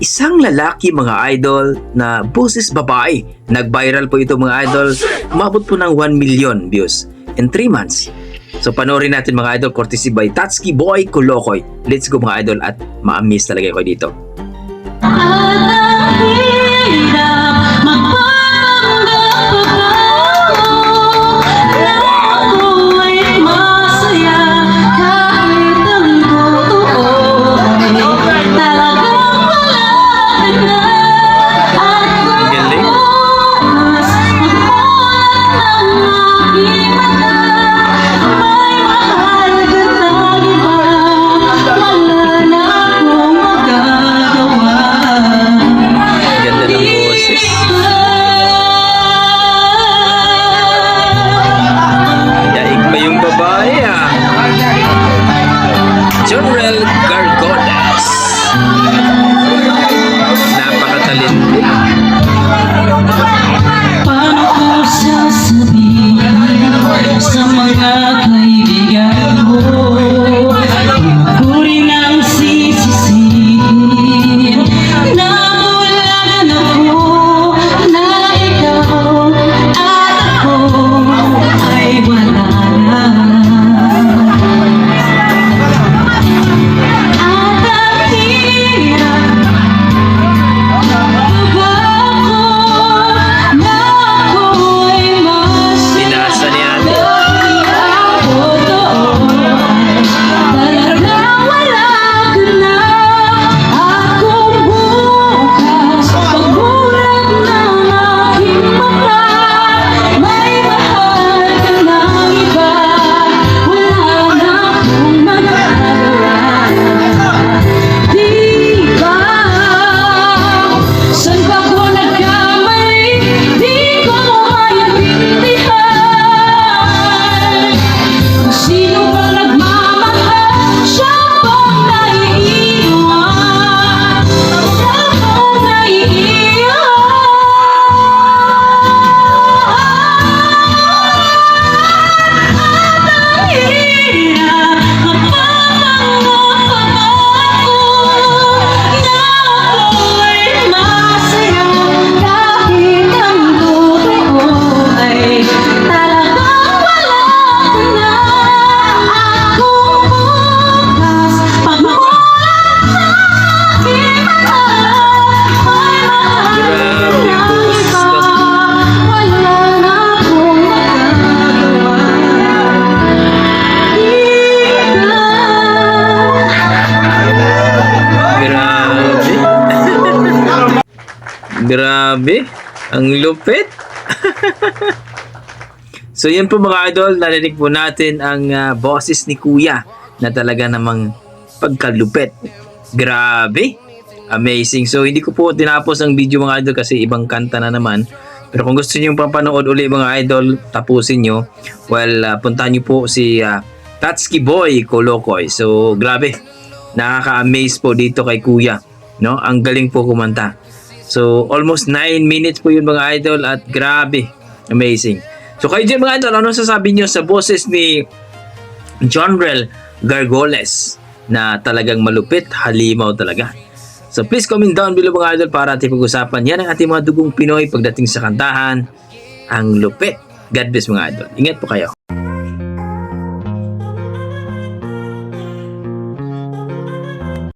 isang lalaki mga idol na boses babae. Nag-viral po ito mga idol. Umabot po ng 1 million views in 3 months. So panoorin natin mga idol, courtesy by Tatsuki Boy Kolokoy. Let's go mga idol at ma-amaze talaga ako dito. Jonrel Gargoles. Napakatalente. Paano ko sasabihin sa mga kaibigan mo? Kuri ng sisisihin na bulan ako, na ikaw at ako ay wala na. Grabe, ang lupit. So yun po mga idol, narinig po natin ang boses ni Kuya na talaga namang pagkalupit. Grabe, amazing. So hindi ko po tinapos ang video mga idol kasi ibang kanta na naman. Pero kung gusto niyo papanood uli mga idol, tapusin nyo. Well, puntahan nyo po si Tatsuki Boy Kolokoy. So grabe, nakaka-amaze po dito kay Kuya, no? Ang galing po kumanta. So, almost 9 minutes po yun mga idol at grabe, amazing. So, kayo dyan mga idol, ano sasabi nyo sa boses ni Jonrel Gargoles na talagang malupit, halimaw talaga? So, please comment down below mga idol para ating pag-usapan. Yan ang ating mga dugong Pinoy pagdating sa kantahan, ang lupit. God bless mga idol. Ingat po kayo.